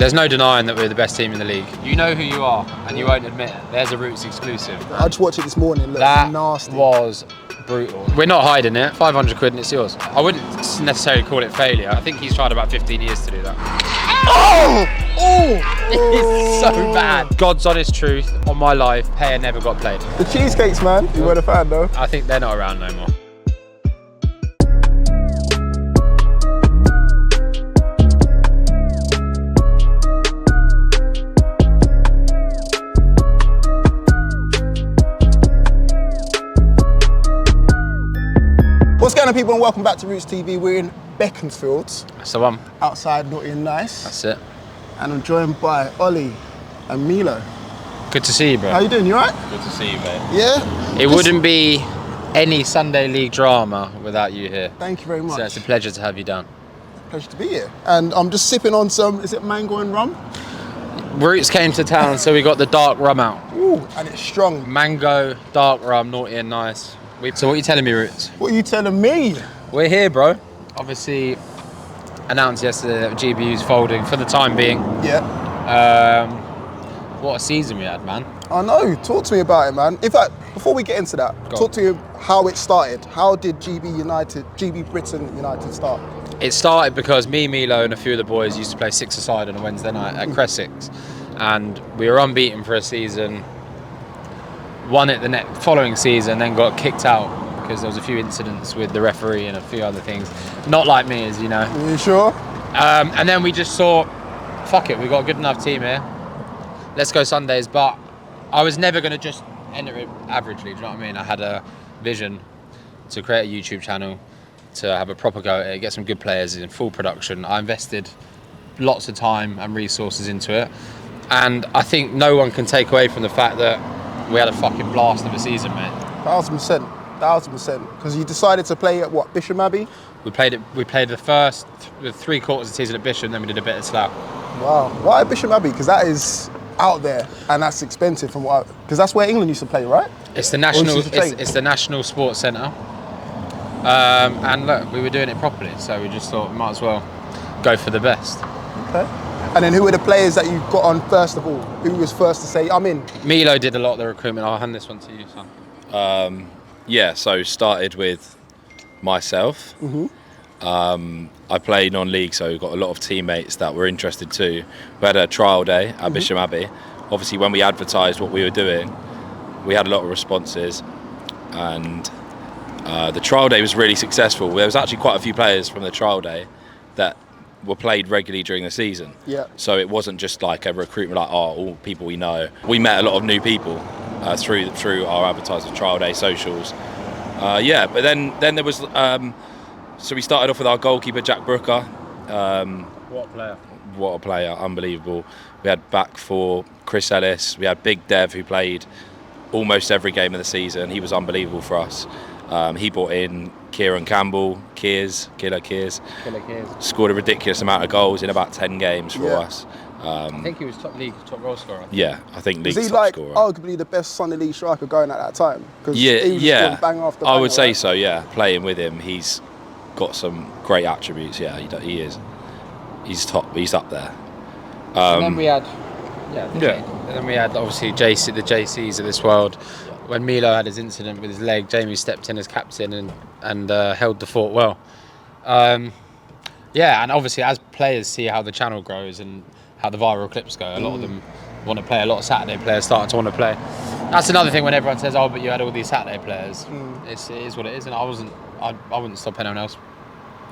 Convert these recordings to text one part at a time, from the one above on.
There's no denying that we're the best team in the league. You know who you are, and you won't admit it. There's a Rootz exclusive. I just watched it this morning. Looked That nasty. was brutal. We're not hiding it. 500 quid and it's yours. I wouldn't necessarily call it failure. I think he's tried about 15 years to do that. Oh! It's so bad. God's honest truth, on my life, Payer never got played. The Cheesecakes, man. You weren't a fan, though. I think they're not around no more. What's going on, people, and welcome back to Rootz TV. We're in Beaconsfield. That's the one. Outside, naughty and nice. That's it. And I'm joined by Ollie and Milo. Good to see you, bro. How you doing? You alright? Good to see you, mate. Yeah? It wouldn't be any Sunday League drama without you here. Thank you very much. So it's a pleasure to have you down. Pleasure to be here. And I'm just sipping on some, is it mango and rum? Rootz came to town, so we got the dark rum out. Ooh, and it's strong. Mango, dark rum, naughty and nice. So what are you telling me, Rootz? What are you telling me? We're here, bro. Obviously, announced yesterday that GBU's folding for the time being. Yeah. What a season we had, man. I know. Talk to me about it, man. In fact, before we get into that, talk to me how it started. How did GB Brittan United start? It started because me, Milo, and a few of the boys used to play six-a-side on a Wednesday night at Cressix, and we were unbeaten for a season. Won it the following season, then got kicked out because there was a few incidents with the referee and a few other things. Not like me, as you know. Are you sure? And then we just thought, fuck it, we got a good enough team here. Let's go Sundays. But I was never going to just enter it averagely, do you know what I mean? I had a vision to create a YouTube channel, to have a proper go at it, get some good players in full production. I invested lots of time and resources into it. And I think no one can take away from the fact that we had a fucking blast of a season, mate. 1000%. 1000%. Because you decided to play at what, Bisham Abbey? We played the first 3 quarters of the season at Bisham, then we did a bit of Slough. Wow. Why at Bisham Abbey? Because that is out there and that's expensive from what because that's where England used to play, right? It's the national sports centre. And look, we were doing it properly, so we just thought we might as well go for the best. Okay. And then who were the players that you got on first of all? Who was first to say, I'm in? Milo did a lot of the recruitment. I'll hand this one to you, son. So started with myself. I play non-league, so got a lot of teammates that were interested too. We had a trial day at Bisham Abbey. Obviously, when we advertised what we were doing, we had a lot of responses, and the trial day was really successful. There was actually quite a few players from the trial day that were played regularly during the season. Yeah. So it wasn't just like a recruitment like, all people we know. We met a lot of new people through our advertising trial day socials. But then there was so we started off with our goalkeeper Jack Brooker. What a player. What a player, unbelievable. We had back for Chris Ellis. We had Big Dev, who played almost every game of the season. He was unbelievable for us. He brought in Kieran Campbell, Killer Kears. Scored a ridiculous amount of goals in about 10 games for us. I think he was top goal scorer. Yeah, I think league top top scorer. Arguably the best Sunday League striker going at that time? Yeah. Bang after bang, I would say right? so. Yeah, playing with him, he's got some great attributes. Yeah, he is. He's top. He's up there. And then we had, And then we had obviously the JCs of this world. When Milo had his incident with his leg, Jamie stepped in as captain and held the fort well. And obviously as players see how the channel grows and how the viral clips go, a lot of them want to play. A lot of Saturday players starting to want to play. That's another thing when everyone says, "Oh, but you had all these Saturday players." It is what it is, and I wouldn't stop anyone else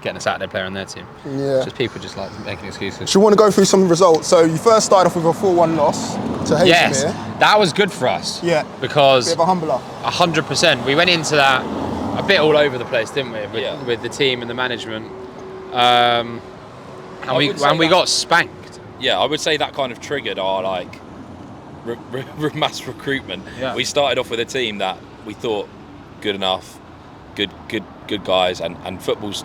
getting a Saturday player on their team. Yeah. Just people just like making excuses. Do you want to go through some results? So you first started off with a 4-1 loss to Hayesmere. Yes, that was good for us. Yeah. Because bit of a humbler. 100%. We went into that a bit all over the place, didn't we? With the team and the management. And we got spanked. Yeah, I would say that kind of triggered our mass recruitment. Yeah. We started off with a team that we thought good enough, good guys, and football's,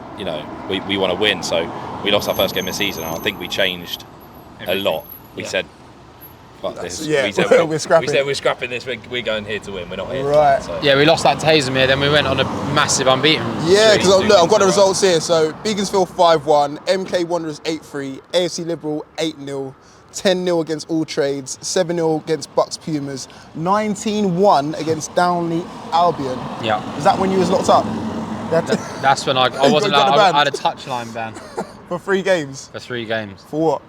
we want to win. So we lost our first game of the season, and I think we changed a lot. We said fuck this. Yeah, we said we're scrapping. We said we're scrapping this. We're going here to win. We're not here. Right. So. Yeah, we lost that Tasermere, then we went on a massive unbeaten. Yeah, because Three, look, I've got the two results here. So Beaconsfield 5-1, MK Wanderers 8-3, AFC Liberal 8-0, 10-0 against All Trades, 7-0 against Bucks Pumas, 19-1 against Downley Albion. Yeah. Is that when you was locked up? That's when I wasn't got allowed. the I had a touchline ban For 3 games? for 3 games. For what?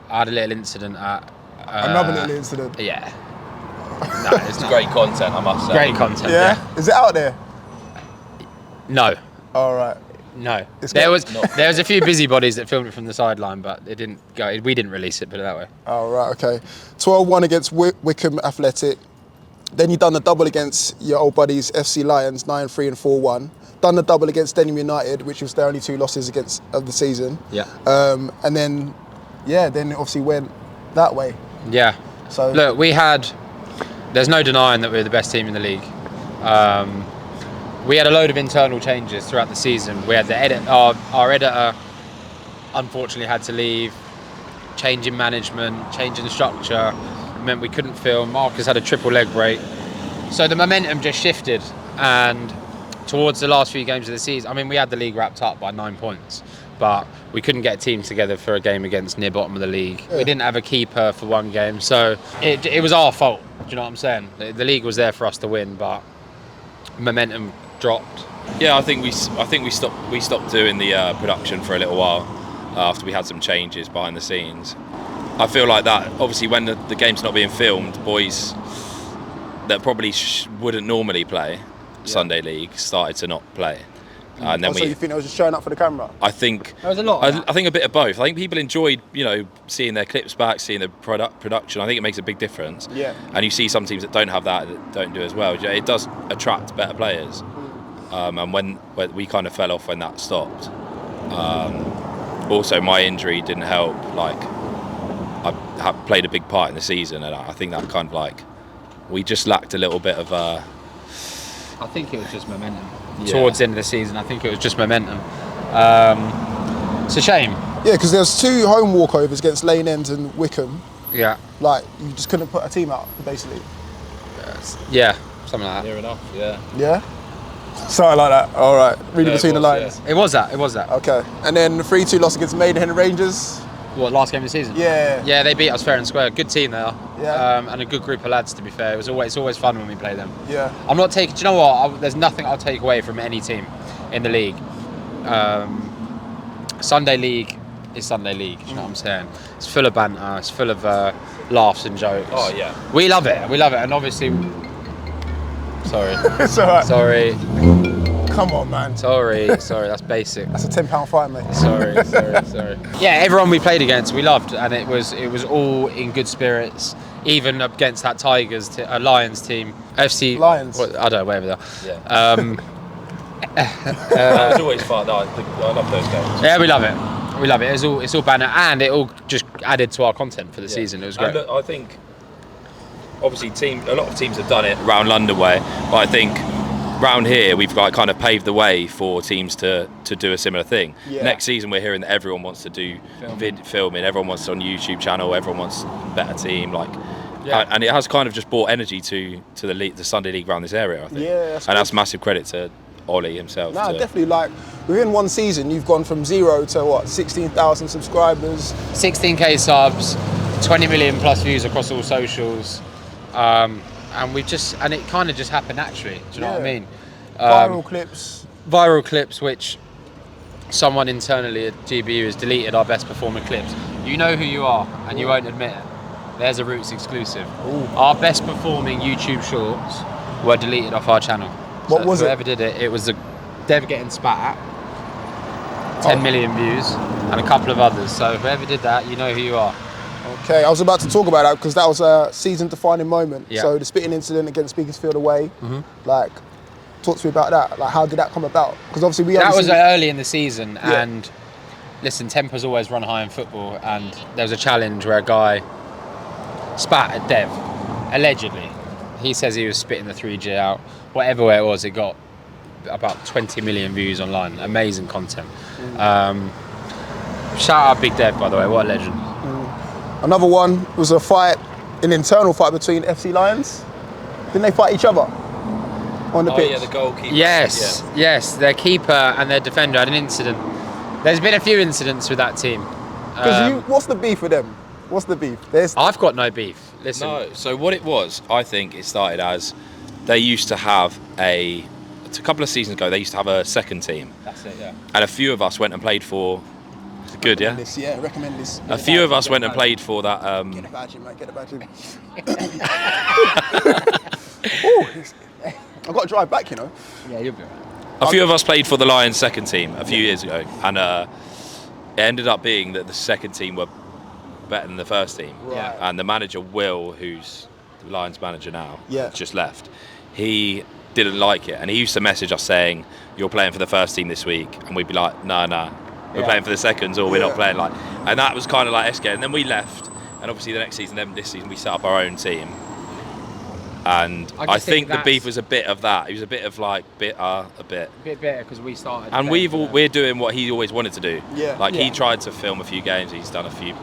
I had a little incident at. Another little incident. Yeah. No, it's not. Great content, I must say. Great content. Yeah? Is it out there? No. All right. No. It's There not- was a few busybodies that filmed it from the sideline, but it didn't go. We didn't release it, put it that way. Oh, right, okay. 12-1 against Wickham Athletic. Then you done the double against your old buddies, FC Lions, 9-3 and 4-1. Done the double against Denham United, which was their only 2 losses of the season. Yeah. And then it obviously went that way. Yeah. So Look, there's no denying that we're the best team in the league. We had a load of internal changes throughout the season. We had our editor unfortunately had to leave, changing management, changing structure. It meant we couldn't film. Marcus had a triple leg break. So the momentum just shifted, and towards the last few games of the season, I mean, we had the league wrapped up by 9 points, but we couldn't get teams together for a game against near bottom of the league. Yeah. We didn't have a keeper for one game, so it was our fault. Do you know what I'm saying? The league was there for us to win, but momentum dropped. Yeah, I think we stopped doing the production for a little while after we had some changes behind the scenes. I feel like that obviously when the game's not being filmed, boys that probably wouldn't normally play Sunday League started to not play. And then so you think it was just showing up for the camera? I think there was a lot. I think a bit of both. I think people enjoyed, seeing their clips back, seeing the production. I think it makes a big difference. Yeah. And you see some teams that don't have that don't do as well. It does attract better players. And when we kind of fell off when that stopped. Also, my injury didn't help. Like, I played a big part in the season, and I think that kind of we just lacked a little bit of. I think it was just momentum. Yeah. Towards the end of the season, I think it was just momentum. It's a shame. Yeah, because there's 2 home walkovers against Lane End and Wickham. Yeah. Like, you just couldn't put a team out, basically. Yeah, something like that. Near enough, yeah. Yeah? Something like that. All right. Reading between the lines. Yeah. It was that. Okay. And then the 3-2 loss against Maidenhead Rangers. What, last game of the season? Yeah. Yeah, they beat us fair and square. Good team they are. Yeah. And a good group of lads, to be fair. It's always fun when we play them. Yeah. I'm not taking. Do you know what? There's nothing I'll take away from any team in the league. Sunday League is Sunday League. Do you know what I'm saying? It's full of banter. It's full of laughs and jokes. Oh yeah. We love it. And obviously. Sorry. It's all right. Sorry. Come on, man. Sorry. That's basic. That's a £10 fine, mate. Sorry. Yeah, everyone we played against, we loved, and it was all in good spirits. Even against that Lions team, FC Lions. I don't know, whatever they are. Yeah. That was always fun. No, I love those games. Yeah, we love it. It's all banner, and it all just added to our content for the season. It was great. And look, I think obviously a lot of teams have done it around London way, but I think round here we've kind of paved the way for teams to do a similar thing. Yeah. Next season we're hearing that everyone wants to do filming, everyone wants on YouTube channel, everyone wants a better team, and it has kind of just brought energy to the Sunday League around this area, I think. Yeah, that's massive credit to Ollie himself. No, definitely. Within one season, you've gone from 0 to 16,000 subscribers, 16k subs, 20 million plus views across all socials, and it kind of just happened naturally. Do you know what I mean? Viral clips, which someone internally at GBU has deleted our best performing clips. You know who you are, and you won't admit it. There's a Rootz exclusive. Ooh. Our best performing YouTube shorts were deleted off our channel. What was it? Whoever did it, it was the Dev getting spat at, 10 million views, and a couple of others. So whoever did that, you know who you are. Okay, I was about to talk about that because that was a season-defining moment. Yeah. So the spitting incident against Beaconsfield away, talk to me about that. How did that come about? Because obviously that was early in the season, and listen, tempers always run high in football, and there was a challenge where a guy spat at Dev, allegedly. He says he was spitting the 3G out. Whatever way it was, it got about 20 million views online. Amazing content. Shout out Big Dev, by the way. What a legend. Another one was a fight an internal fight between FC Lions? Didn't they fight each other on the pitch? Yeah, the goalkeeper. Yes. Their keeper and their defender had an incident. There's been a few incidents with that team. What's the beef with them? What's the beef? I've got no beef. Listen. No. So what it was, I think it started as they used to have a couple of seasons ago. They used to have a second team. That's it. Yeah. And a few of us went and played for. Good, yeah. Recommend this. A few of us went and played for that. Get a badge in, mate. Get a badge in. I've got to drive back, you know. Yeah, you'll be right. A few of us played for the Lions second team a few years ago, and it ended up being that the second team were better than the first team. Right. And the manager, Will, who's the Lions manager now, just left. He didn't like it, and he used to message us saying, "You're playing for the first team this week," and we'd be like, "No, we're playing for the seconds, or we're not playing." Like, and that was kind of like escalated. And then we left, and obviously the next season, this season, we set up our own team. And I think the beef was a bit of that. He was a bit of like bitter, a bit bitter because we started. And we're doing what he always wanted to do. Yeah. Like he tried to film a few games. He's done a few,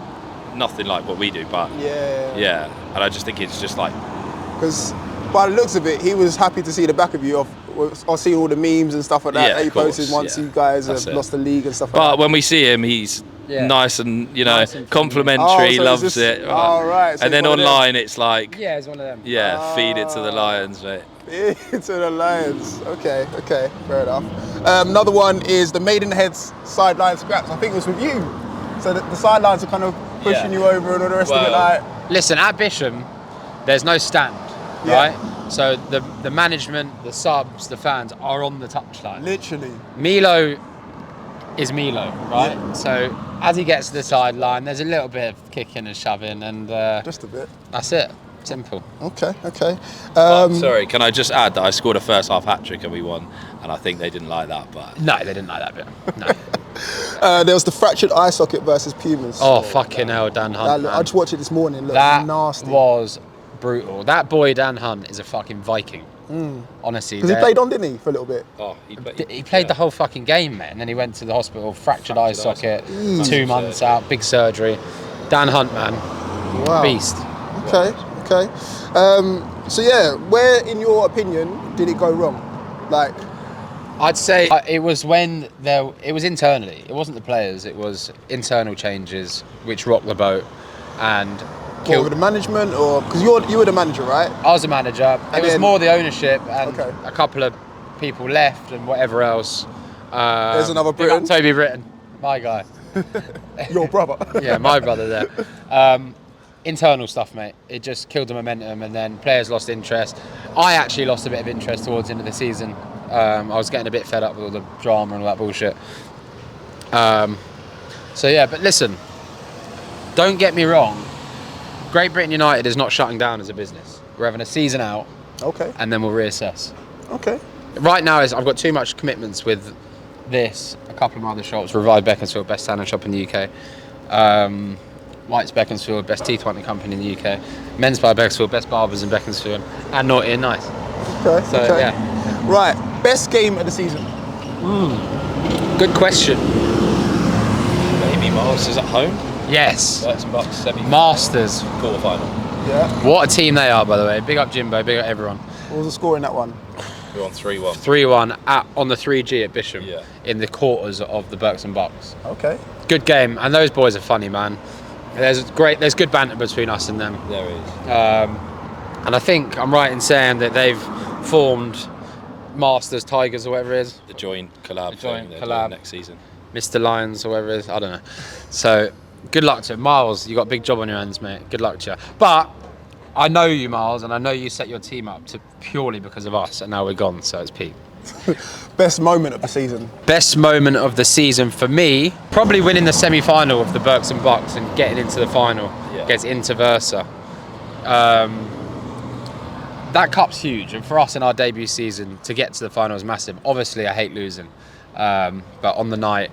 nothing like what we do, but yeah. And I just think it's just like, because by the looks of it, he was happy to see the back of you. I see all the memes and stuff like that that he posted once you guys have lost the league and stuff like that. But when we see him, he's nice and complimentary, loves it. Oh, right. So and then online, it's like, it's one of them. Yeah, feed it to the Lions, mate. Feed it to the Lions. Okay, fair enough. Another one is the Maidenhead's sideline scraps. I think it was with you. So the sidelines are kind of pushing you over and all the rest of it. Like, listen, at Bisham, there's no stand, right? So the management, the subs, the fans are on the touchline. Literally. Milo is Milo, right? Yeah. So as he gets to the sideline, there's a little bit of kicking and shoving, and just a bit. That's it. Simple. Okay. Sorry, can I just add that I scored a first half hat trick and we won, and I think they didn't like that. But no, they didn't like that bit. No. There was the fractured eye socket versus Pumas. Oh fucking hell, Dan Hunt! I just watched it this morning. Looked that nasty. Was brutal. That boy Dan Hunt is a fucking Viking. Honestly, because he played on, didn't he, for a little bit? Oh, he played the whole fucking game, mate, and then he went to the hospital, fractured eye socket, 2 months out, big surgery. Dan Hunt, man, beast. Okay. So yeah, where, in your opinion, did it go wrong? Like, I'd say it was when it was internally. It wasn't the players. It was internal changes which rocked the boat and. With the management, or because you were the manager, right? I was the manager. It was more the ownership, and a couple of people left and whatever else. There's another Brittan. Toby Brittan, my guy. Your brother. Yeah, my brother there. Internal stuff, mate. It just killed the momentum, and then players lost interest. I actually lost a bit of interest towards the end of the season. I was getting a bit fed up with all the drama and all that bullshit. So yeah, but listen, don't get me wrong. Great Britain United is not shutting down as a business. We're having a season out, and then we'll reassess. Okay. Right now, I've got too much commitments with this. A couple of my other shops: Revive Beaconsfield, best salon shop in the UK. White's Beaconsfield, best teeth whitening company in the UK. Men's by Beaconsfield, best barbers in Beaconsfield, and Naughty and Nice. Okay. Yeah. Right. Best game of the season. Good question. Maybe Masters at home. Yes. Bucks semi. Masters. Quarter-final. Yeah. What a team they are, by the way. Big up Jimbo, big up everyone. What was the score in that one? We won 3-1. 3-1 on the 3G at Bisham. Yeah. In the quarters of the Berks and Bucks. Okay. Good game, and those boys are funny, man. There's good banter between us and them. There is. And I think I'm right in saying that they've formed Masters Tigers or whatever it is. The joint collab. Next season. Mr. Lions or whatever it is. I don't know. So good luck to Miles. You got a big job on your hands, mate. Good luck to you. But I know you, Miles, and I know you set your team up purely because of us, and now we're gone, so it's peak. Best moment of the season? Best moment of the season for me, probably winning the semi-final of the Berks and Bucks and getting into the final against Inter Versa. That cup's huge, and for us in our debut season, to get to the final is massive. Obviously, I hate losing, but on the night,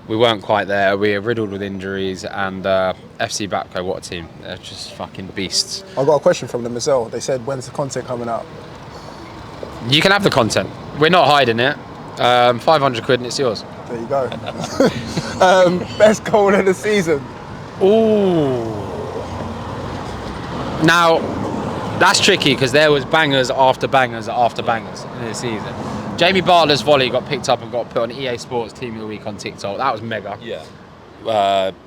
we weren't quite there. We were riddled with injuries, and FC Bapco, what a team. They're just fucking beasts. I got a question from them as well. They said, when's the content coming out? You can have the content. We're not hiding it. 500 quid and it's yours. There you go. Best goal of the season? Ooh. Now, that's tricky because there was bangers after bangers after bangers in this season. Jamie Bartlett's volley got picked up and got put on EA Sports Team of the Week on TikTok. That was mega. Yeah.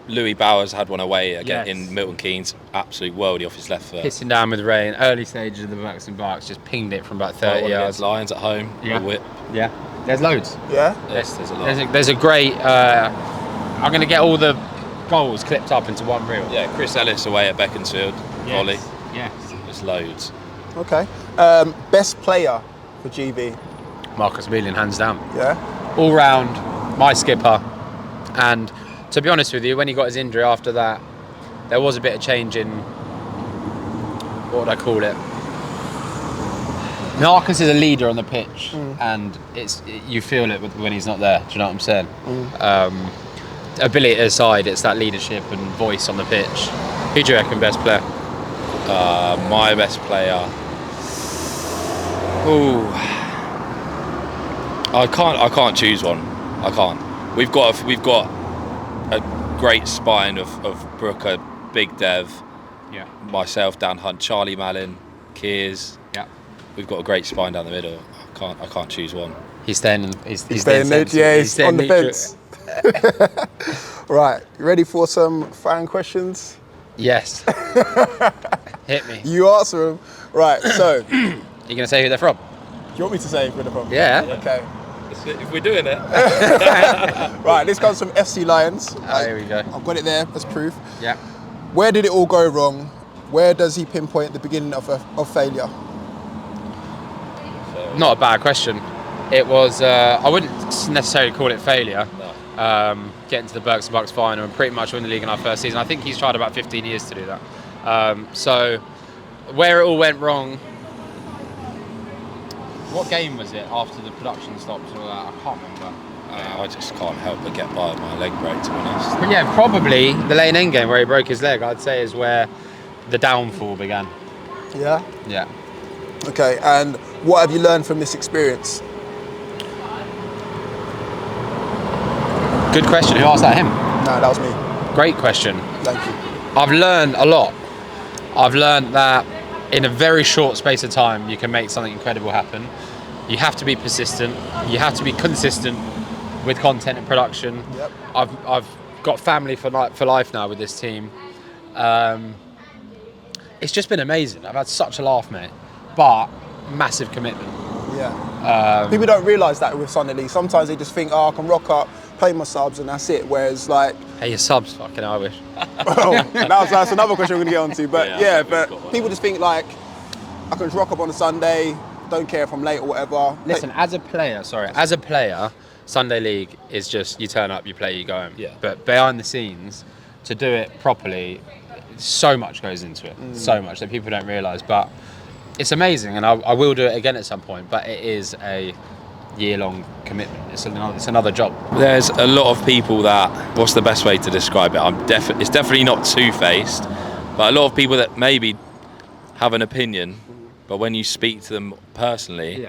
Louis Bowers had one away again in Milton Keynes. Absolute worldie off his left foot. Pissing down with rain. Early stages of the Bucks and Barks, just pinged it from about 30 yards. Lions at home. Yeah. A whip. Yeah. There's loads. Yeah? Yes, there's a lot. There's a great... I'm going to get all the goals clipped up into one reel. Yeah, Chris Ellis away at Beaconsfield. Volley. Yes. There's loads. Okay. Best player for GB? Marcus Mealian, hands down. Yeah? All round, my skipper. And to be honest with you, when he got his injury after that, there was a bit of change in, what would I call it? Marcus is a leader on the pitch, and you feel it when he's not there. Do you know what I'm saying? Ability aside, it's that leadership and voice on the pitch. Who do you reckon best player? My best player. Ooh, I can't choose one. I can't. We've got a great spine of Brooker, Big Dev, myself, Dan Hunt, Charlie Mallin, Kears. Yeah. We've got a great spine down the middle. I can't choose one. He's staying. He's staying neutral. Yeah, he's on the fence. Right, you ready for some fan questions? Yes. Hit me. You answer them. Right, so. You gonna say who they're from? Do you want me to say where they're from? Yeah. Okay. If we're doing it. Right, this comes from Sidelines. Here we go. I've got it there as proof. Yeah. Where did it all go wrong? Where does he pinpoint the beginning of failure? Not a bad question. It was. I wouldn't necessarily call it failure. No. Getting to the Bucks final and pretty much win the league in our first season. I think he's tried about 15 years to do that. So, where it all went wrong. What game was it after the production stopped and all that? I can't remember. I just can't help but get by with my leg break, to be honest. But yeah, probably the Lane End game where he broke his leg, I'd say, is where the downfall began. Yeah? Yeah. Okay, and what have you learned from this experience? Good question. Who asked that? Him? No, that was me. Great question. Thank you. I've learned a lot. I've learned that in a very short space of time, you can make something incredible happen. You have to be persistent. You have to be consistent with content and production. Yep. I've got family for life now with this team. It's just been amazing. I've had such a laugh, mate. But massive commitment. Yeah. People don't realise that with Sunday League. Sometimes they just think, I can rock up, play my subs, and that's it. Whereas, like, hey, your subs, fucking I wish. that's another question we're going to get onto. But but people just think, like, I can just rock up on a Sunday, don't care if I'm late or whatever. Listen, as a player, Sunday League is just you turn up, you play, you go home. Yeah. But behind the scenes, to do it properly, so much goes into it. So much that people don't realise. But it's amazing, and I will do it again at some point. But it is a year-long commitment. It's another job. There's a lot of people that. What's the best way to describe it? It's definitely not two-faced, but a lot of people that maybe have an opinion, but when you speak to them personally,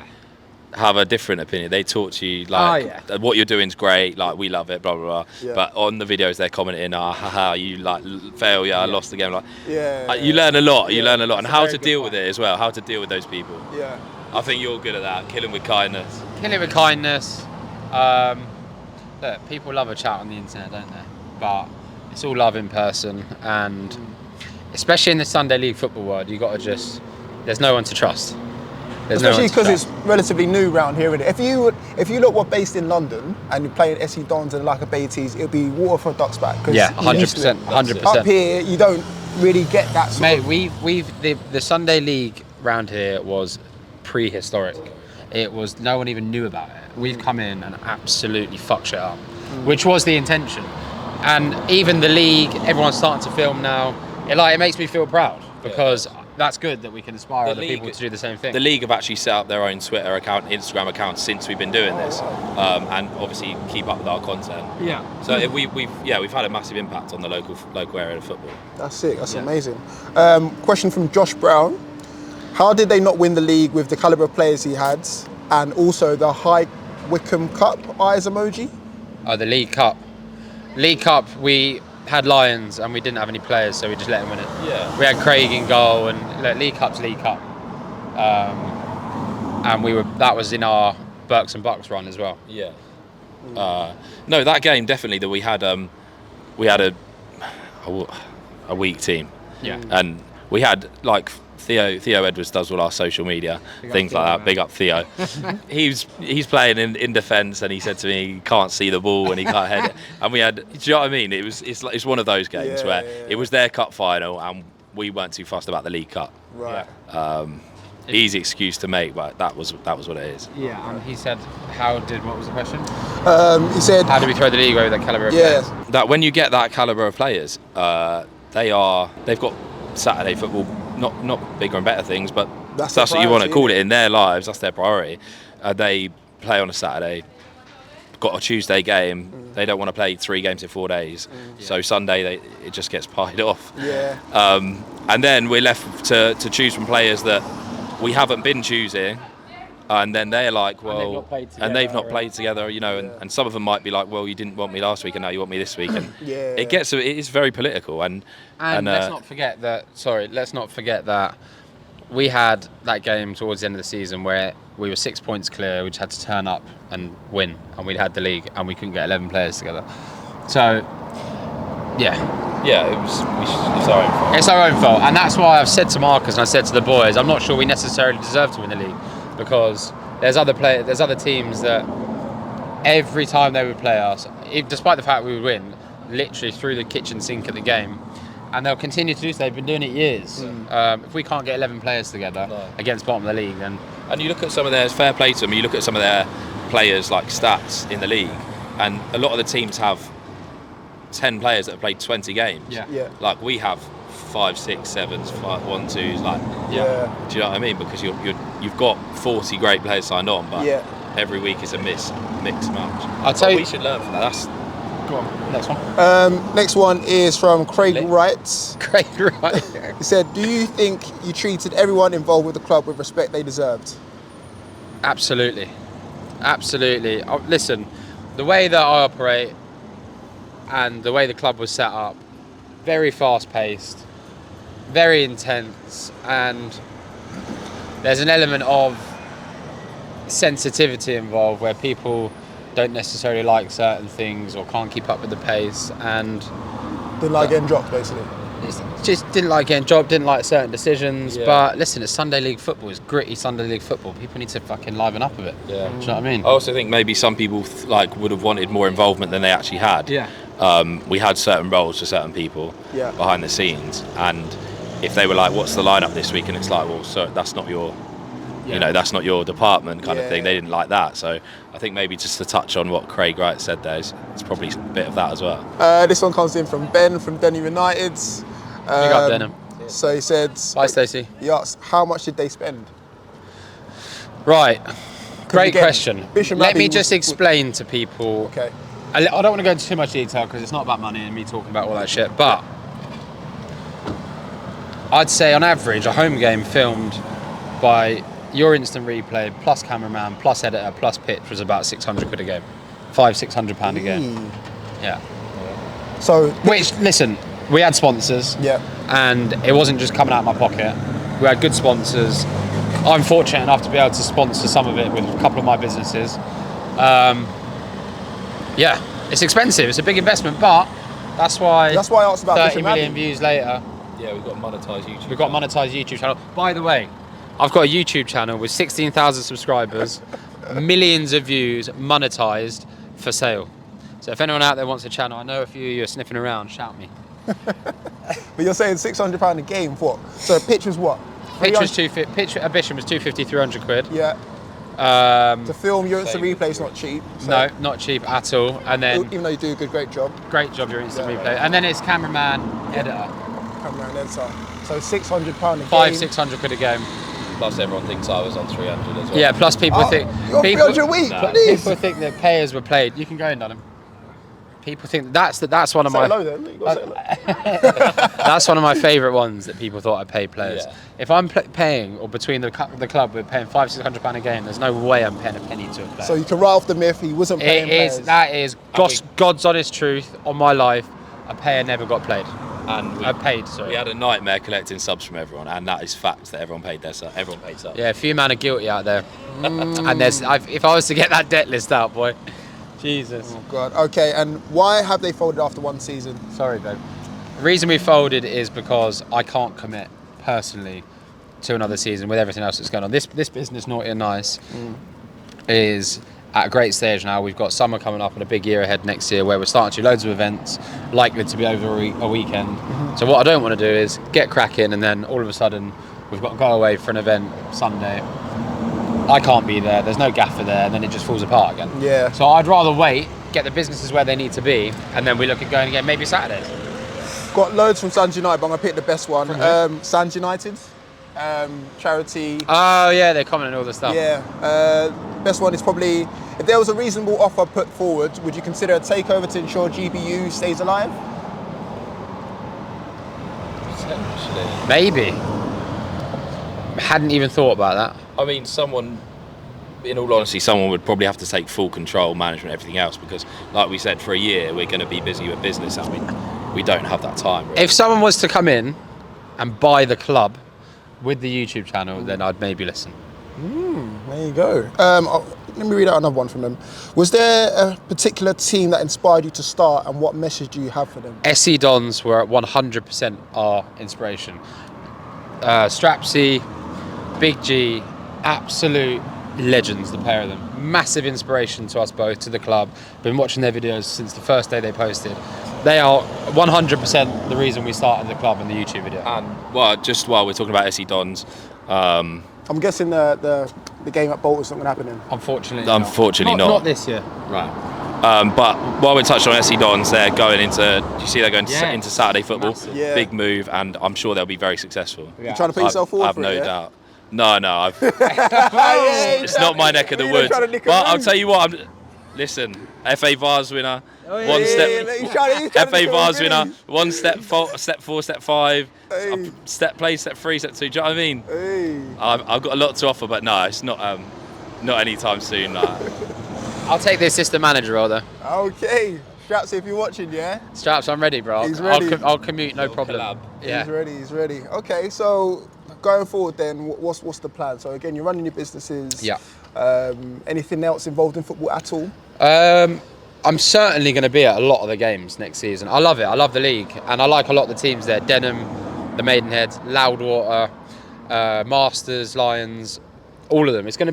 have a different opinion. They talk to you like, what you're doing's great, like we love it, blah blah blah. Yeah. But on the videos they're commenting, haha, you like failure, I lost the game. Like, Yeah. you learn a lot. You Yeah. learn a lot, and how to good deal point. with it as well. How to deal with those people. Yeah. I think you're good at that. Kill 'em with kindness. Kill it with kindness. Look, people love a chat on the internet, don't they? But it's all love in person, and especially in the Sunday League football world, you got to there's no one to trust. Especially because it's relatively new round here. If you look what based in London and you're playing SE Dons and like a Baiteze, it'll be water for a duck's back. Yeah, 100%, 100%. Up here, you don't really get that sort Mate, of... the Sunday League round here was prehistoric. It was, no one even knew about it. We've come in and absolutely fucked shit up, which was the intention. And even the league, everyone's starting to film now. It makes me feel proud because that's good that we can inspire other people to do the same thing. The league have actually set up their own Twitter account, Instagram account since we've been doing this, and obviously keep up with our content. Yeah. So we've had a massive impact on the local area of football. That's sick. That's amazing. Question from Josh Brown. How did they not win the league with the calibre of players he had, and also the High Wycombe Cup eyes emoji? Oh, the League Cup. League Cup, we had Lions and we didn't have any players, so we just let them win it. Yeah. We had Craig in goal, and look, League Cup's League Cup, and that was in our Berks and Bucks run as well. Yeah. No, that game definitely that we had a weak team. Yeah. And we had like Theo Edwards does all our social media, things like that. Big up Theo. he's playing in defence, and he said to me he can't see the ball and he can't head it. And we had, do you know what I mean? It's one of those games where it was their cup final and we weren't too fussed about the League Cup. Right. Easy excuse to make, but that was what it is. Yeah, and he said, what was the question? He said, how do we throw the league away with that calibre of players? That when you get that calibre of players, they've got Saturday football, not bigger and better things, but that's what you want to call it in their lives. That's their priority. They play on a Saturday, got a Tuesday game. They don't want to play 3 games in 4 days. So Sunday it just gets pied off. Yeah. And then we're left to choose from players that we haven't been choosing. And then they're like, well, and they've not played together, you know, and some of them might be like, well, you didn't want me last week and now you want me this week. And it is very political. And let's not forget that we had that game towards the end of the season where we were 6 points clear. We just had to turn up and win, and we'd had the league and we couldn't get 11 players together. So, it's our own fault. It's our own fault, and that's why I've said to Marcus and I said to the boys, I'm not sure we necessarily deserve to win the league, because there's other teams that every time they would play us, despite the fact we would win, literally through the kitchen sink at the game, and they'll continue to do so. They've been doing it years. If we can't get 11 players together against bottom of the league, then... And you look at some of their, fair play to them, you look at some of their players like stats in the league, and a lot of the teams have 10 players that have played 20 games. Yeah. Like we have 5, 6, 7s, 1, 2s. Like, do you know what I mean? Because you've got 40 great players signed on, but every week is a mixed match. I'll tell you, we should learn from that. Go on, next one. Next one is from Craig Wright. Craig Wright. He said, do you think you treated everyone involved with the club with respect they deserved? Absolutely. Listen, the way that I operate and the way the club was set up, very fast-paced, very intense, and there's an element of sensitivity involved where people don't necessarily like certain things or can't keep up with the pace, and didn't like getting dropped, basically. Just didn't like getting dropped, didn't like certain decisions. But listen, it's Sunday League football. It's gritty Sunday League football. People need to fucking liven up a bit. Do you know what I mean? I also think maybe some people would have wanted more involvement than they actually had. We had certain roles for certain people behind the scenes, and if they were like, what's the lineup this week, and it's like, well, so that's not your that's not your department kind of thing. They didn't like that. So I think maybe just to touch on what Craig Wright said there, it's probably a bit of that as well. This one comes in from Ben from Denny United. Big up Denham. So he said, bye Stacey. He asked, how much did they spend? Right. Great question. Let me just was explain to people. Okay. I don't want to go into too much detail because it's not about money and me talking about all that shit, but I'd say on average a home game filmed by your instant replay plus cameraman plus editor plus pitch was about 600 quid a game. £500-600 a game. Yeah. So which, listen, we had sponsors. And it wasn't just coming out of my pocket. We had good sponsors. I'm fortunate enough to be able to sponsor some of it with a couple of my businesses. It's expensive. It's a big investment, but that's why I asked about 30 million views later. Yeah, we've got a monetised YouTube. We've got a monetised YouTube channel. By the way, I've got a YouTube channel with 16,000 subscribers, millions of views, monetised, for sale. So if anyone out there wants a channel, I know a few of you are sniffing around, shout me. But you're saying £600 a game for what? So pitch was what? Pitch was admission was 250, 300 quid. Yeah. To film your instant replay is not cheap. So. No, not cheap at all. And then even though you do a great job. Great job, your instant replay. And then it's cameraman, editor. Cameraman, editor. So £600 a game. 500-600 quid a game. Plus everyone thinks I was on 300 as well. Yeah, plus people think... You're 300 a week, please. People think that players were played. You can go in, Dunham. People think that's one of my... That's one of my favourite ones that people thought I paid players. Yeah. If I'm paying, or between the club, we're paying £500-600 a game, there's no way I'm paying a penny to a player. So you can write off the myth, he wasn't paying players. That is God's honest truth on my life. a payer never got played. And we had a nightmare collecting subs from everyone, and that is fact that everyone paid subs. Yeah, a few man are guilty out there. And if I was to get that debt list out, boy, Jesus. Oh God. Okay, and why have they folded after one season? Sorry, babe. The reason we folded is because I can't commit personally to another season with everything else that's going on. This business, Naughty and Nice, is at a great stage now. We've got summer coming up and a big year ahead next year where we're starting to do loads of events, likely to be over a weekend. So what I don't want to do is get cracking and then all of a sudden we've got to go away for an event Sunday. I can't be there, there's no gaffer there, and then it just falls apart again. Yeah. So I'd rather wait, get the businesses where they need to be, and then we look at going again maybe Saturdays. Got loads from Sands United, but I'm going to pick the best one. Sands United, charity. Oh yeah, they're commenting all the stuff. Yeah. Best one is probably, if there was a reasonable offer put forward, would you consider a takeover to ensure GBU stays alive? Potentially. Maybe. Hadn't even thought about that. I mean, in all honesty, someone would probably have to take full control, management, everything else, because, like we said, for a year we're going to be busy with business. I mean, we don't have that time. Really. If someone was to come in and buy the club with the YouTube channel, then I'd maybe listen. There you go. Let me read out another one from them. Was there a particular team that inspired you to start, and what message do you have for them? SE Dons were at 100% our inspiration. Strapsy, Big G, absolute legends, the pair of them. Massive inspiration to us both, to the club. Been watching their videos since the first day they posted. They are 100% the reason we started the club and the YouTube video. And well, just while we're talking about SE Dons, I'm guessing the game at Bolton's not going to happen then. Unfortunately not. Not this year. Right. But while we're touching on SE Dons, they're going into. Do you see they're going into Saturday football? Massive. Yeah. Big move, and I'm sure they'll be very successful. Yeah. You're trying to put yourself forward I've for no it, yeah? doubt. No, it's not my neck of the woods. But I'll tell you what. Listen, FA Vars winner, one step. FA Vars winner, one step forward, step 5, step play, step 3, step 2. Do you know what I mean? I've got a lot to offer, but no, it's not anytime soon. I'll take the assistant manager role though. Okay. Straps, if you're watching, yeah? Straps, I'm ready, bro. He's ready. I'll commute, no problem. Collab. Yeah. He's ready. Okay, so going forward then, what's the plan? So again, you're running your businesses. Yeah. Anything else involved in football at all? I'm certainly going to be at a lot of the games next season. I love it. I love the league, and I like a lot of the teams there. Denham, the Maidenhead, Loudwater, Masters, Lions, all of them. It's going to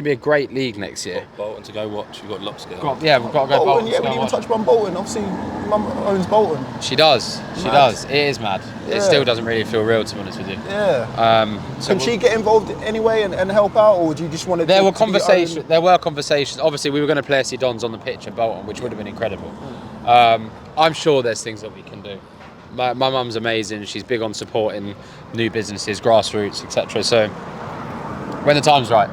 be a great league next year. Bolton to go watch. We've got lots to go. We've got to go Bolton. Yeah, we didn't even touch upon Bolton. Obviously, Mum owns Bolton. She does. It is mad. It still doesn't really feel real, to be honest with you. Yeah. Can she get involved anyway and help out, or do you just want to? There were conversations. Obviously, we were going to play SC Dons on the pitch at Bolton, which would have been incredible. I'm sure there's things that we can do. My mum's amazing. She's big on supporting new businesses, grassroots, etc. So when the time's right.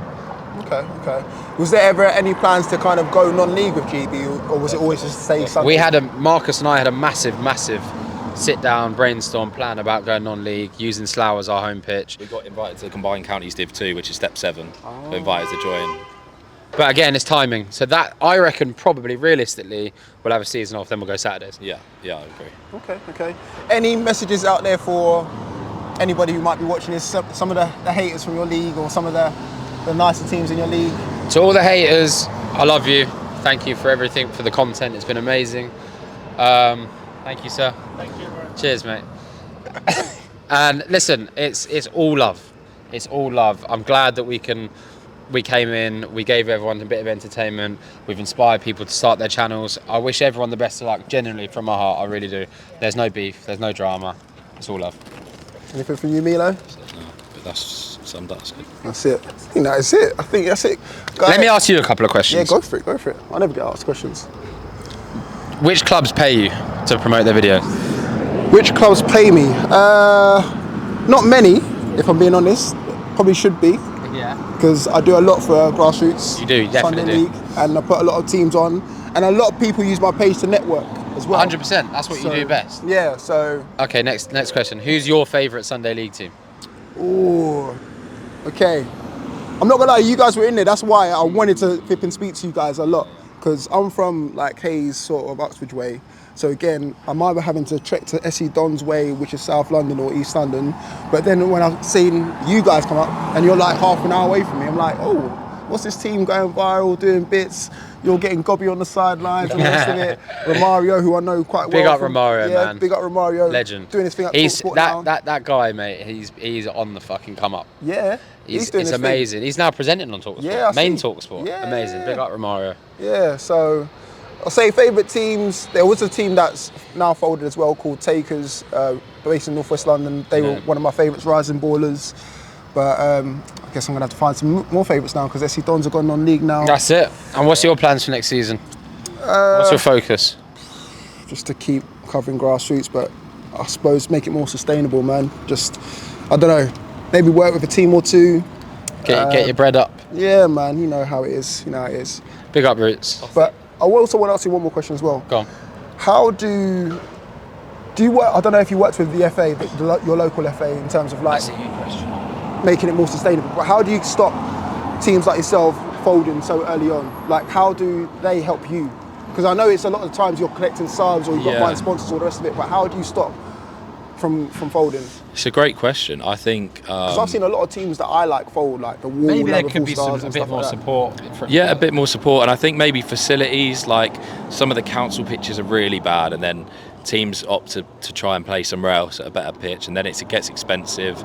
Okay. Was there ever any plans to kind of go non-league with GB, or was it always just say something? Marcus and I had a massive sit-down brainstorm plan about going non-league, using Slough as our home pitch. We got invited to the Combined Counties Div 2, which is step 7. We're invited to join. But again, it's timing. So that, I reckon, probably realistically, we'll have a season off, then we'll go Saturdays. Yeah, I agree. Okay. Any messages out there for anybody who might be watching this? Some of the haters from your league, or some of the nicer teams in your league? To all the haters, I love you. Thank you for everything, for the content. It's been amazing. Thank you, sir. Thank you. Cheers, mate. And listen, it's all love. It's all love. I'm glad that we came in, we gave everyone a bit of entertainment, we've inspired people to start their channels. I wish everyone the best of luck, genuinely, from my heart, I really do. There's no beef, there's no drama, it's all love. Anything from you, Milo? No, but that's good. That's it. I think that's it. Let me ask you a couple of questions. Yeah, go for it. I never get asked questions. Which clubs pay you to promote their videos? Which clubs pay me? Not many, if I'm being honest. Probably should be. Yeah. Because I do a lot for grassroots. You do, definitely Sunday League, and I put a lot of teams on, and a lot of people use my page to network as well. 100%. That's what you do best. Yeah. So. Okay. Next question. Who's your favourite Sunday League team? Ooh. Okay. I'm not gonna lie. You guys were in there. That's why I wanted to flip and speak to you guys a lot. because I'm from like Hayes, sort of Uxbridge way. So again, I'm either having to trek to SE Don's way, which is South London or East London. But then when I've seen you guys come up and you're like half an hour away from me, I'm like, oh, what's this team going viral, doing bits? You're getting gobby on the sidelines and the rest of it. Romario, who I know quite well. Big up Romario, man. Big up Romario. Legend. Doing his thing at TalkSport now. That guy, mate, he's on the fucking come up. Yeah. He's doing his amazing. thing. He's now presenting on TalkSport. Yeah, Main TalkSport. Yeah. Amazing. Big up Romario. Yeah, so I'll say favourite teams. There was a team that's now folded as well called Takers, based in North West London. They were one of my favourites, rising ballers. But I guess I'm going to have to find some more favourites now because SC Dons have gone non-league now. That's it. And what's your plans for next season? What's your focus? Just to keep covering grassroots, but I suppose make it more sustainable, man. Just, I don't know, maybe work with a team or two. Get your bread up. Yeah, man, you know how it is. Big up Rootz. But I also want to ask you one more question as well. Go on. How do you work? I don't know if you worked with the FA, your local FA, in terms of like That's a huge question. making it more sustainable. But how do you stop teams like yourself folding so early on? Like, how do they help you? Because I know it's a lot of times you're collecting subs or you've got buying sponsors or the rest of it. But how do you stop from folding? It's a great question. I think because I've seen a lot of teams that I like fold, like the Wall, Maybe there could Liverpool be Stars a and bit stuff more like that. support. a bit more support, and I think maybe facilities, like some of the council pitches are really bad, and then teams opt to try and play somewhere else at a better pitch, and then it gets expensive.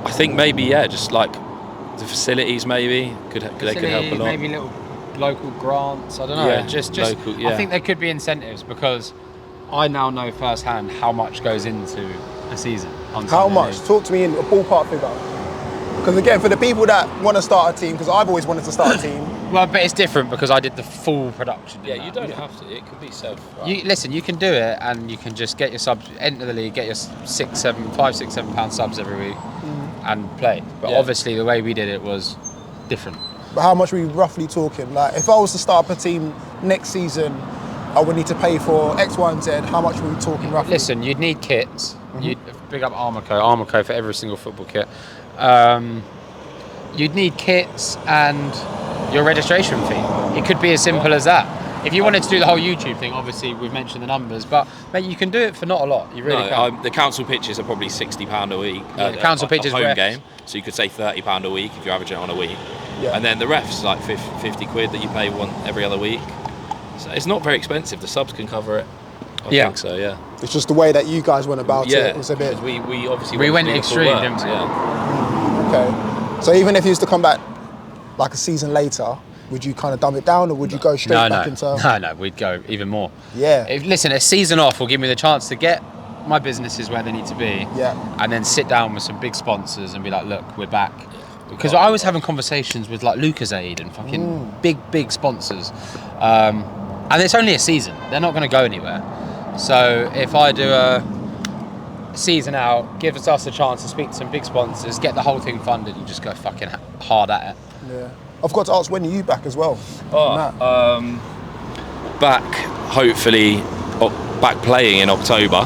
I think maybe just like the facilities maybe they could help a lot. Maybe little local grants. I don't know. Yeah, just local, I think there could be incentives because I now know firsthand how much goes into a season. How much? Talk to me in a ballpark figure. Because again, for the people that want to start a team, because I've always wanted to start a team. Well, but it's different because I did the full production. Yeah, you don't have to. It could be self. Listen, you can do it, and you can just get your subs, enter the league, get your £5, £6, £7 subs every week, and play. But obviously, the way we did it was different. But how much are we roughly talking? Like, if I was to start up a team next season, I would need to pay for X, Y, and Z. How much are we talking roughly? Listen, you'd need kits. You'd big up Armourco for every single football kit. You'd need kits and your registration fee. It could be as simple as that. If you wanted to do the whole YouTube thing, obviously we've mentioned the numbers, but mate, you can do it for not a lot. You really can. The council pitches are probably £60 a week. The council pitches home game, so you could say £30 a week if you're averaging it on a week. Yeah. And then the refs like 50 quid that you pay every other week. So it's not very expensive. The subs can cover it. I think so. Yeah. It's just the way that you guys went about it. It was a bit. We obviously went extreme, didn't we? Yeah. Okay. So even if you used to come back like a season later, would you kind of dumb it down, or would you go straight back into? No, we'd go even more. Yeah. Listen, a season off will give me the chance to get my businesses where they need to be. Yeah. And then sit down with some big sponsors and be like, look, we're back. Because I was having conversations with like Lucasade and fucking big sponsors. And it's only a season. They're not going to go anywhere. So if I do a season out, gives us a chance to speak to some big sponsors, get the whole thing funded, and just go fucking hard at it. Yeah. I've got to ask, when are you back as well? Back, hopefully, back playing in October.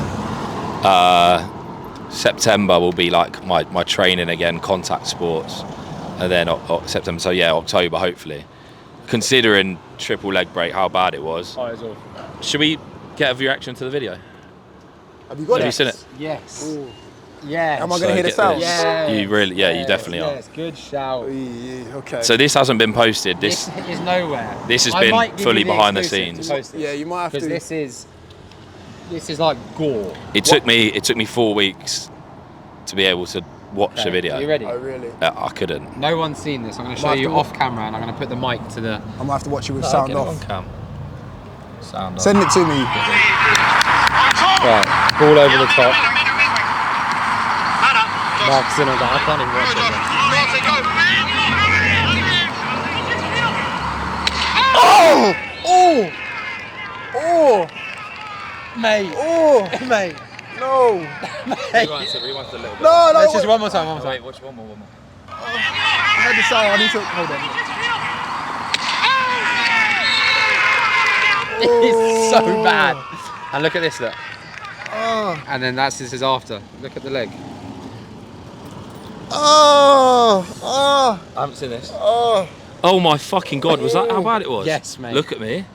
September will be like my training again, contact sports, and then September. So yeah, October hopefully. Considering triple leg break, how bad it was. Should we get a reaction to the video? Have you got it? Have you seen it? Yes. Ooh. Yes. Am I going to hear the sounds? You really, you definitely are. Yes, good shout. Okay. So this hasn't been posted. This is nowhere. This has been fully behind the scenes. Yeah, you might have to. Because this is like gore. It took me 4 weeks to be able to watch the video. Are you ready? Oh, really? I couldn't. No one's seen this. I'm going to show you off camera, and I'm going to put the mic to the. I might have to watch it with sound off. On cam. Sound off. Send it to me. Right, ball over the top. Mark's in on that. I can't even watch it. Oh! Mate. Oh! Mate. No! Rewind a little bit. No! Let's just one more time. Wait, watch one more. I had the sound. I need to hold on. It's so bad. And look at this, look. Oh! And then this is after. Look at the leg. Oh! Oh! I haven't seen this. Oh! Oh my fucking God, was that how bad it was? Yes, mate. Look at me.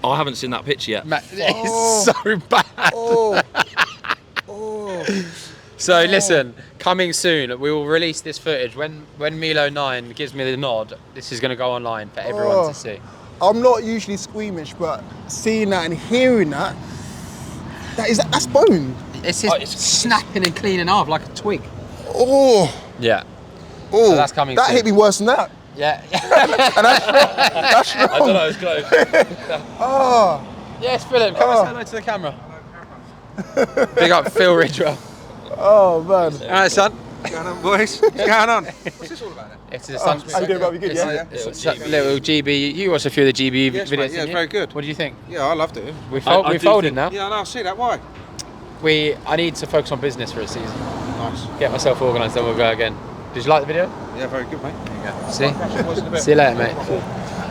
I haven't seen that picture yet. It's so bad. Oh. So listen, coming soon, we will release this footage. When Milo9 gives me the nod, this is going to go online for everyone to see. I'm not usually squeamish, but seeing that and hearing that, that's bone. It's just snapping and cleaning off like a twig. Oh. Yeah. Oh. So that's coming That soon. hit me worse than that. Yeah. And that's strong. I don't know, it's close. Oh. Yes, Philip, come and say hello to the camera. Big up Phil Ridgewell. Oh, man. All right, son. What's going on, boys? What's going on? What's this all about then? It's a sun. How you doing, Bobby? Good, yeah? Little GB. You watched a few of the GB Yes, videos. mate, yeah, didn't you? very good. What do you think? Yeah, I loved it. We I do folded think- now. Yeah, no, I see that. Why? I need to focus on business for a season. Nice. Get myself organised, then we'll go again. Did you like the video? Yeah, very good, mate. See? See you later, mate.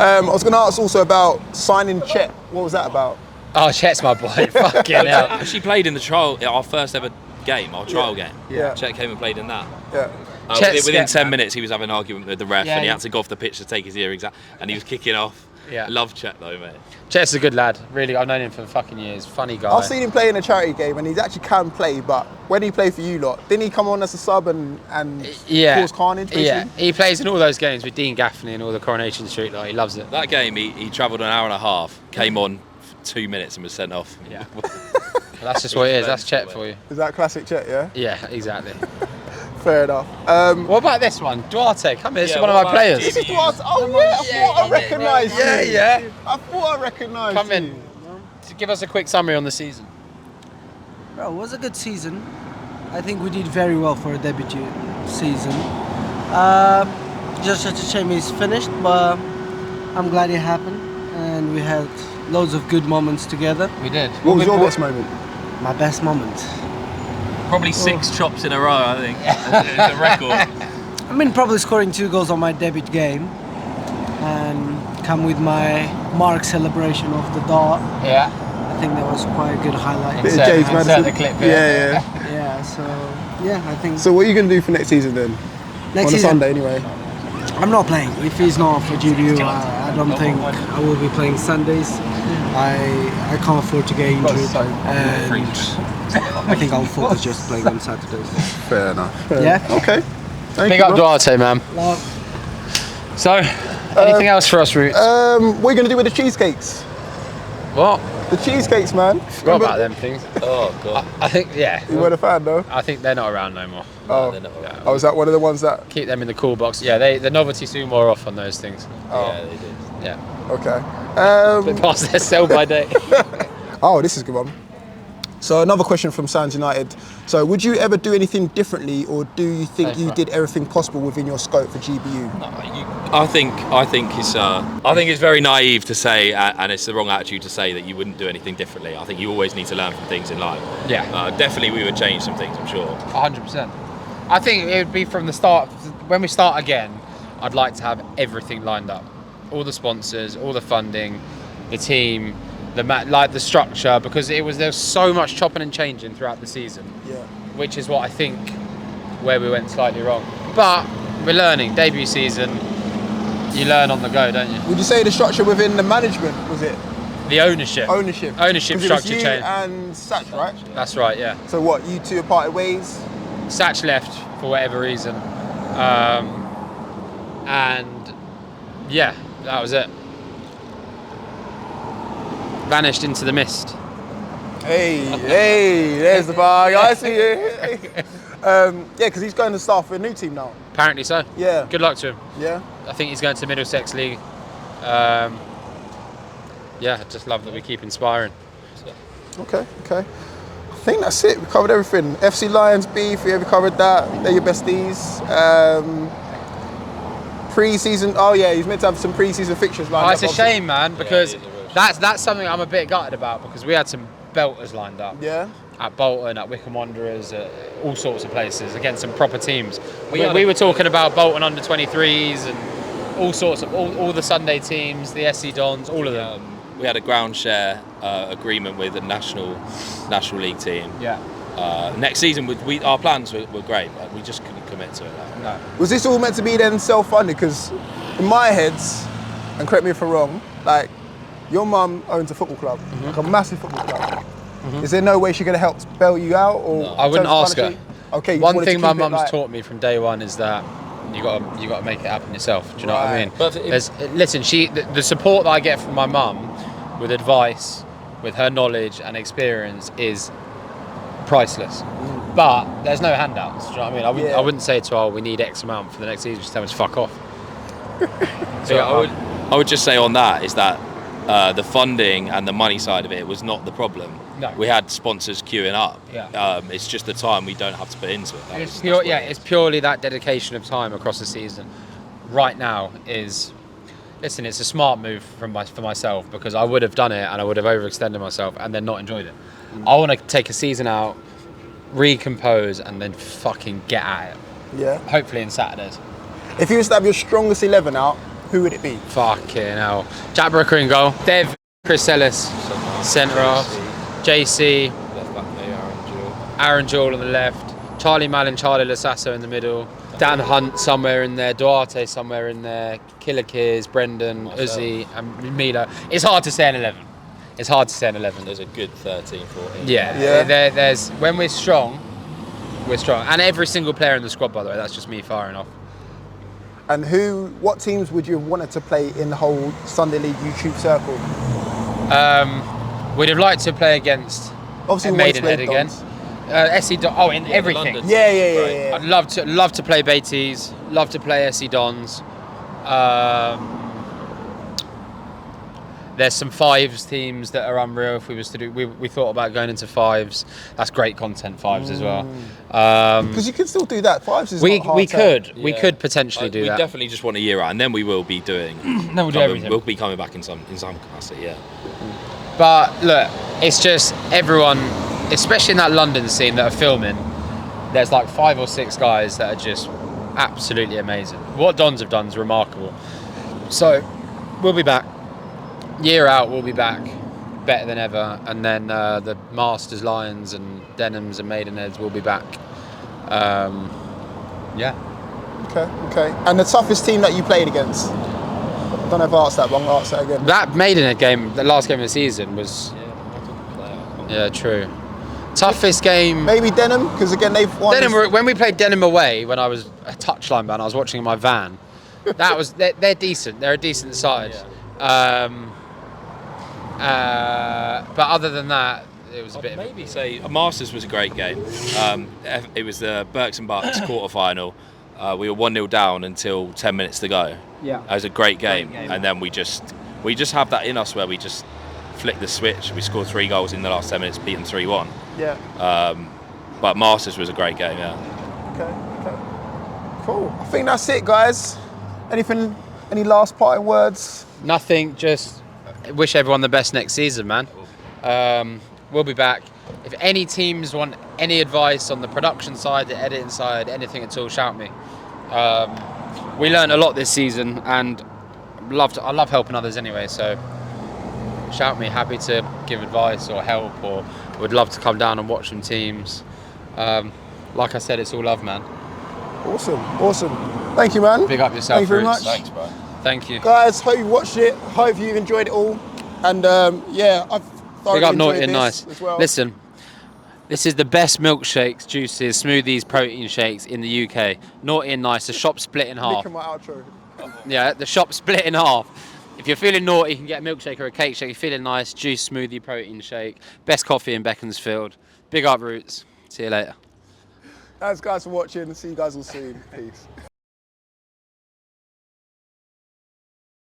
I was going to ask also about signing Chet. What was that about? Oh, Chet's my boy. Fucking Chet hell. actually played in the trial, our first ever game, our trial game. Yeah. Chet came and played in that. Yeah. Chet's Within scared, 10 minutes, he was having an argument with the ref, Yeah, and he yeah. had to go off the pitch to take his earrings out, and he was kicking off. Yeah. Love Chet though, mate. Chet's a good lad. Really, I've known him for fucking years. Funny guy. I've seen him play in a charity game and he actually can play, but when he played for you lot, didn't he come on as a sub and cause carnage, basically? Yeah, he plays in all those games with Dean Gaffney and all the Coronation Street. Like, he loves it. That game, he travelled an hour and a half, came on for 2 minutes and was sent off. Yeah. Well, that's just what it is. That's Chet for you. Is that classic Chet, yeah? Yeah, exactly. Fair enough. What about this one? Duarte, come here. This Yeah, is one of what my about players. This is Duarte. Oh, yeah, I thought I recognised you. Yeah. I thought I recognised Come you. in. Give us a quick summary on the season. Well, it was a good season. I think we did very well for a debut season. Just such a shame it's finished, but I'm glad it happened. And we had loads of good moments together. We did. What was your best moment? My best moment. Probably 6 chops in a row, I think. It's a record. I mean, probably scoring 2 goals on my debut game. And come with my mark celebration of the dart. Yeah. I think that was quite a good highlight. Bit of James Insert Madison. the clip here. Yeah. Yeah, so yeah, I think So what are you going to do for next season then? next On a season Sunday anyway. I'm not playing. If he's not for GBU, I don't think I will be playing Sundays. I can't afford to get injured, and I think I'll focus just playing on Saturdays. Fair enough. Yeah. Okay. Thank Big you, up bro. Duarte, man. So, anything else for us, Rootz? What are you going to do with the cheesecakes? What? The cheesecakes, man. Forgot about them things. Oh, God. I think, yeah. You weren't a fan, though? I think they're not around no more. Oh. They're not around. Oh, was that one of the ones that... Keep them in the cool box. Yeah, the novelty soon wore off on those things. Yeah, they did. Yeah. Okay. Bit past their sell by date. Oh, this is a good one. So another question from Sounds United. So would you ever do anything differently, or do you think you did everything possible within your scope for GBU? I think it's very naive to say, and it's the wrong attitude to say that you wouldn't do anything differently. I think you always need to learn from things in life. Yeah. Definitely, we would change some things. I'm sure. 100%. I think it would be from the start. When we start again, I'd like to have everything lined up. All the sponsors, all the funding, the team, the structure, because there was so much chopping and changing throughout the season. Yeah. Which is what I think where we went slightly wrong. But we're learning. Debut season, you learn on the go, don't you? Would you say the structure within the management, was it? The ownership. Ownership 'Cause it was structure you changed. And Satch, right? That's right, yeah. So what, you two are parted ways? Satch left for whatever reason. And yeah, that was it. Vanished into the mist. Hey, there's the bar. I see you. Yeah, because he's going to start for a new team now. Apparently so. Yeah. Good luck to him. Yeah. I think he's going to Middlesex League. Yeah, I just love that we keep inspiring. Okay. I think that's it. We covered everything. FC Lions beef, we covered that. They're your besties. Pre-season. Oh yeah, he's meant to have some pre-season fixtures lined Oh, up. it's a obviously. shame, man, because it is a real that's something I'm a bit gutted about, because we had some belters lined up. Yeah. At Bolton, at Wycombe Wanderers, at all sorts of places against some proper teams. We were talking about Bolton under 23s and all sorts of all the Sunday teams, the SC Dons, all of them. We had a ground share agreement with the national league team. Yeah. Next season, our plans were great, but we just couldn't commit to it. No. Was this all meant to be then self-funded? Because in my head, and correct me if I'm wrong, like, your mum owns a football club, like a massive football club. Is there no way she could have helped bail you out? Or I wouldn't ask her. Okay. One thing my mum's taught me from day one is that you got to make it happen yourself. Do you know what I mean? But listen, the support that I get from my mum with advice, with her knowledge and experience is priceless. But there's no handouts. Do you know what I mean? I wouldn't say to her, we need X amount for the next season. Just tell me to fuck off. So I would just say on that is that the funding and the money side of it was not the problem. No. We had sponsors queuing up. Yeah. It's just the time we don't have to put into it. It's purely that dedication of time across the season. Right now is, listen, it's a smart move for myself because I would have done it and I would have overextended myself and then not enjoyed it. I want to take a season out, recompose, and then fucking get at it. Yeah. Hopefully in Saturdays. If you was to have your strongest 11 out, who would it be? Fucking hell. Jack Brooker in goal. Dev, Chris Ellis, centre half. JC. Left back there, Aaron Jewell on the left. Charlie Mallin, Charlie Lasasso in the middle. Dan Hunt somewhere in there. Duarte somewhere in there. Killer Kears, Brendan, Uzi, and Milo. It's hard to say an 11. It's hard to say an 11. There's a good 13, 14. Yeah. There's when we're strong, we're strong. And every single player in the squad, by the way, that's just me firing off. And what teams would you have wanted to play in the whole Sunday League YouTube circle? We'd have liked to play against Obviously, Maidenhead again. SE Don. In everything. London. Yeah. I'd love to play Baiteze. Love to play SE Dons. There's some fives teams that are unreal. If we was to do, we thought about going into fives. That's great content, fives as well. Because you can still do that. Fives is not hard we to- we could potentially do we that. definitely just want a year out, and then we will be doing. Then we'll do everything. We'll be coming back in some capacity, yeah. But look, it's just everyone, especially in that London scene that are filming. There's like 5 or 6 guys that are just absolutely amazing. What Dons have done is remarkable. So we'll be back. Year out, we'll be back better than ever, and then the Masters, Lions, and Denhams and Maidenheads will be back. Yeah. Okay. And the toughest team that you played against? I don't know if I asked that, but I'm going to ask that again. That Maidenhead game, the last game of the season, was. Yeah, true. Toughest game. Maybe Denham, because again they've won. When we played Denham away, when I was a touchline man, I was watching in my van. That was they're decent. They're a decent side. But other than that, it was a bit. Maybe say Masters was a great game. It was the Berks and Bucks quarter-final. We were 1-0 down until 10 minutes to go. Yeah. It was a great game, and then we just have that in us where we just flick the switch. We scored 3 goals in the last 10 minutes, beat them 3-1. Yeah. But Masters was a great game, yeah. Okay. Cool. I think that's it, guys. Any last parting words? Nothing. Just wish everyone the best next season, man. We'll be back. If any teams want any advice on the production side, the editing side, anything at all, shout me. We learned a lot this season, and I love helping others anyway. So shout me. Happy to give advice or help, or would love to come down and watch some teams. Like I said, it's all love, man. Awesome. Thank you, man. Big up yourself. Thank you very Rootz. much. Thanks, bro. Thank you. Guys, hope you watched it. Hope you enjoyed it all. And I've thoroughly Big up enjoyed Naughty this and Nice. as well. Listen, this is the best milkshakes, juices, smoothies, protein shakes in the UK. Naughty and Nice, the shop split in half. Look at my outro. Yeah, the shop split in half. If you're feeling naughty, you can get a milkshake or a cake shake. If you're feeling nice, juice, smoothie, protein shake. Best coffee in Beaconsfield. Big up Rootz. See you later. Thanks, guys, for watching. See you guys all soon. Peace.